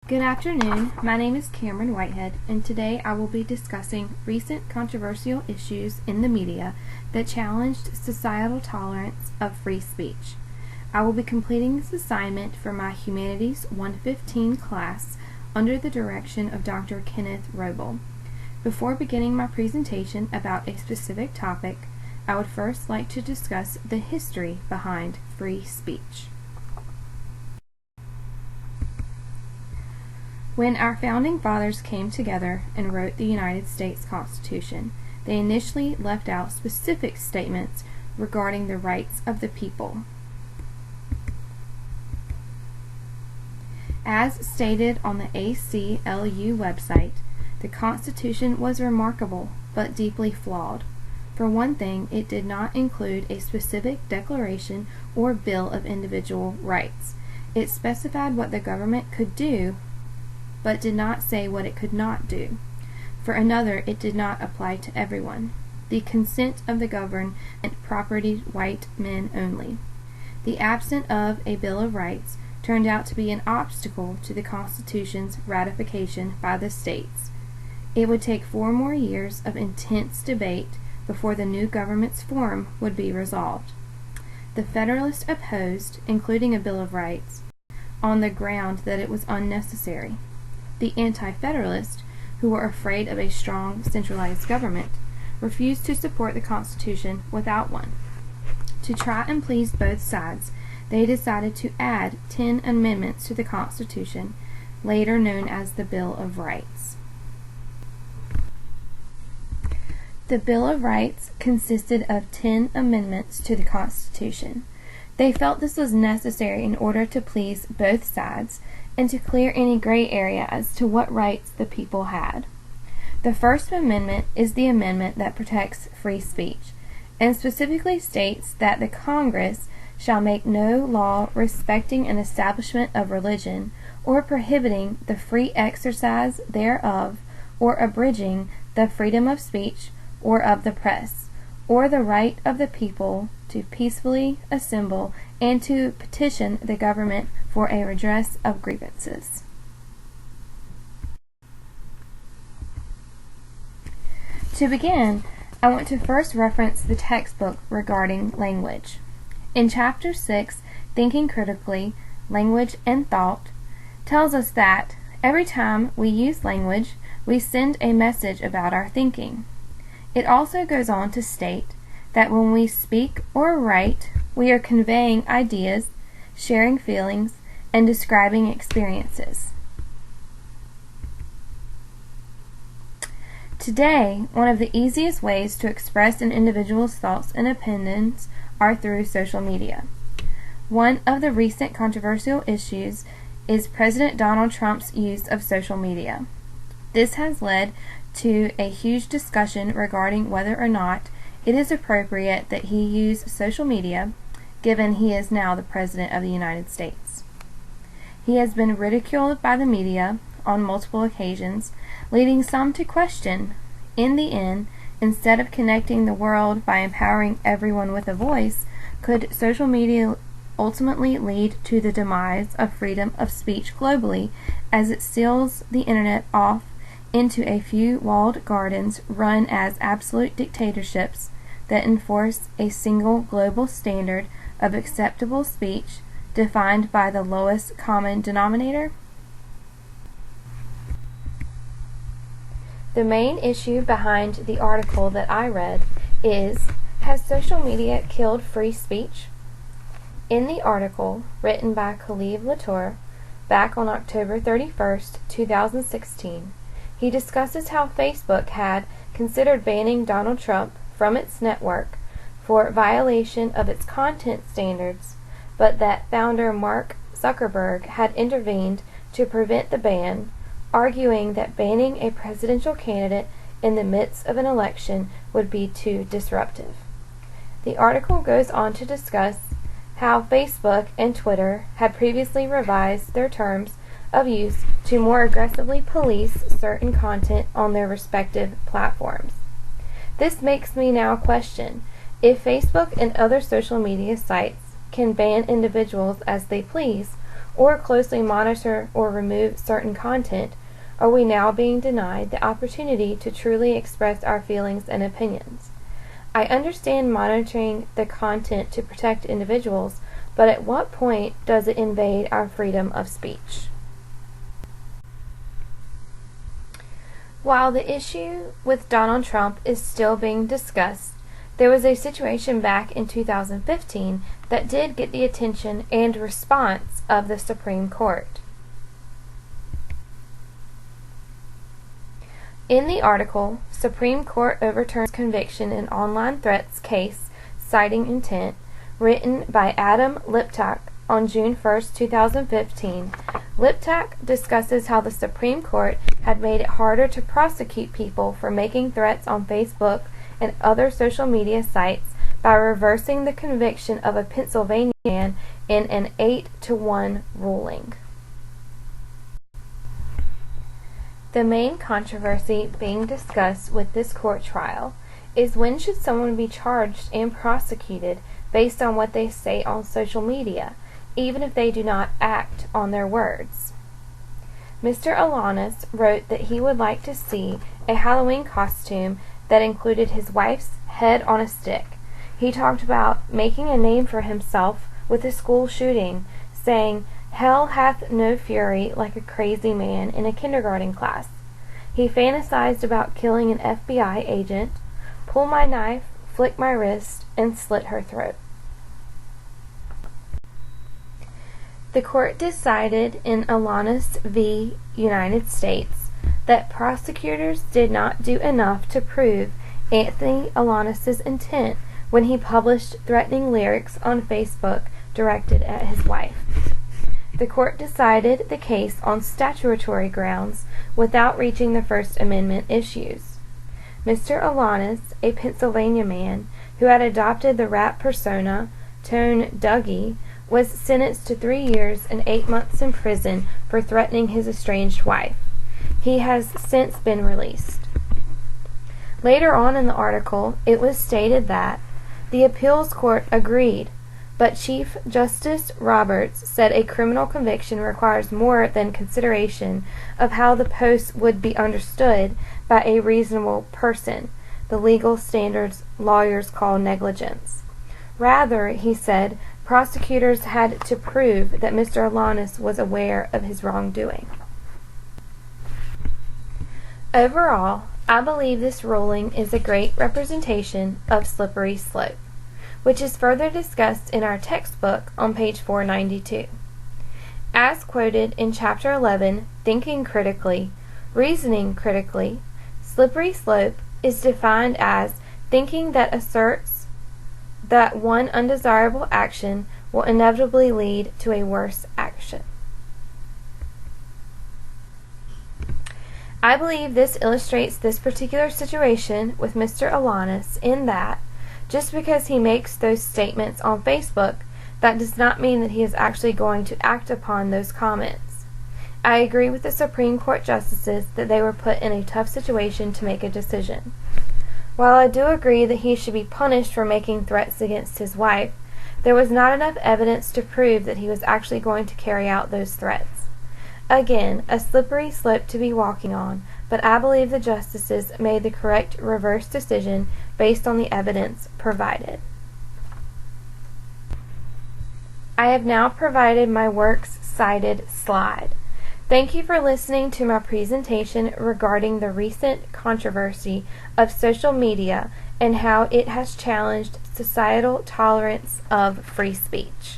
Good afternoon. My name is Cameron Whitehead, and today I will be discussing recent controversial issues in the media that challenged societal tolerance of free speech. I will be completing this assignment for my Humanities 115 class under the direction of Dr. Kenneth Roble. Before beginning my presentation about a specific topic, I would first like to discuss the history behind free speech. When our founding fathers came together and wrote the United States Constitution, they initially left out specific statements regarding the rights of the people. As stated on the ACLU website, the Constitution was remarkable but deeply flawed. For one thing, it did not include a specific declaration or Bill of Individual Rights. It specified what the government could do, but did not say what it could not do. For another, it did not apply to everyone. The consent of the governed meant property white men only. The absence of a Bill of Rights turned out to be an obstacle to the Constitution's ratification by the states. It would take 4 more years of intense debate before the new government's form would be resolved. The Federalists opposed including a Bill of Rights on the ground that it was unnecessary. The Anti-Federalists, who were afraid of a strong centralized government, refused to support the Constitution without one. To try and please both sides, they decided to add 10 amendments to the Constitution, later known as the Bill of Rights. The Bill of Rights consisted of 10 amendments to the Constitution. They felt this was necessary in order to please both sides and to clear any gray area as to what rights the people had. The First Amendment is the amendment that protects free speech, and specifically states that the Congress shall make no law respecting an establishment of religion, or prohibiting the free exercise thereof, or abridging the freedom of speech, or of the press, or the right of the people to peacefully assemble and to petition the government for a redress of grievances. To begin, I want to first reference the textbook regarding language. In Chapter 6, Thinking Critically, Language and Thought, tells us that every time we use language, we send a message about our thinking. It also goes on to state that when we speak or write, we are conveying ideas, sharing feelings, and describing experiences. Today, one of the easiest ways to express an individual's thoughts and opinions are through social media. One of the recent controversial issues is President Donald Trump's use of social media. This has led to a huge discussion regarding whether or not it is appropriate that he use social media, given he is now the President of the United States. He has been ridiculed by the media on multiple occasions, leading some to question, in the end, instead of connecting the world by empowering everyone with a voice, could social media ultimately lead to the demise of freedom of speech globally, as it seals the internet off into a few walled gardens run as absolute dictatorships that enforce a single global standard of acceptable speech defined by the lowest common denominator? The main issue behind the article that I read is, has social media killed free speech? In the article, written by Khalid Latour, back on October 31st, 2016, he discusses how Facebook had considered banning Donald Trump from its network for violation of its content standards, but that founder Mark Zuckerberg had intervened to prevent the ban, arguing that banning a presidential candidate in the midst of an election would be too disruptive. The article goes on to discuss how Facebook and Twitter had previously revised their terms of use to more aggressively police certain content on their respective platforms. This makes me now question if Facebook and other social media sites can ban individuals as they please, or closely monitor or remove certain content, are we now being denied the opportunity to truly express our feelings and opinions? I understand monitoring the content to protect individuals, but at what point does it invade our freedom of speech? While the issue with Donald Trump is still being discussed, there was a situation back in 2015 that did get the attention and response of the Supreme Court. In the article, Supreme Court Overturns Conviction in Online Threats Case, Citing Intent, written by Adam Liptak on June 1, 2015, Liptak discusses how the Supreme Court had made it harder to prosecute people for making threats on Facebook and other social media sites by reversing the conviction of a Pennsylvania man in an 8-1 ruling. The main controversy being discussed with this court trial is when should someone be charged and prosecuted based on what they say on social media, even if they do not act on their words. Mr. Alanis wrote that he would like to see a Halloween costume that included his wife's head on a stick. He talked about making a name for himself with a school shooting, saying, "Hell hath no fury like a crazy man," in a kindergarten class. He fantasized about killing an FBI agent, pull my knife, flick my wrist, and slit her throat. The court decided in Alanis v. United States that prosecutors did not do enough to prove Anthony Alanis' intent when he published threatening lyrics on Facebook directed at his wife. The court decided the case on statutory grounds without reaching the First Amendment issues. Mr. Alanis, a Pennsylvania man who had adopted the rap persona Tone Dougie, was sentenced to 3 years and 8 months in prison for threatening his estranged wife. He has since been released. Later on in the article, it was stated that the appeals court agreed, but Chief Justice Roberts said a criminal conviction requires more than consideration of how the post would be understood by a reasonable person, the legal standards lawyers call negligence. Rather, he said, prosecutors had to prove that Mr. Alanis was aware of his wrongdoing. Overall, I believe this ruling is a great representation of slippery slope, which is further discussed in our textbook on page 492. As quoted in Chapter 11, Thinking Critically, Reasoning Critically, slippery slope is defined as thinking that asserts that one undesirable action will inevitably lead to a worse action. I believe this illustrates this particular situation with Mr. Alanis in that just because he makes those statements on Facebook, that does not mean that he is actually going to act upon those comments. I agree with the Supreme Court justices that they were put in a tough situation to make a decision. While I do agree that he should be punished for making threats against his wife, there was not enough evidence to prove that he was actually going to carry out those threats. Again, a slippery slope to be walking on, but I believe the justices made the correct reverse decision based on the evidence provided. I have now provided my works cited slide. Thank you for listening to my presentation regarding the recent controversy of social media and how it has challenged societal tolerance of free speech.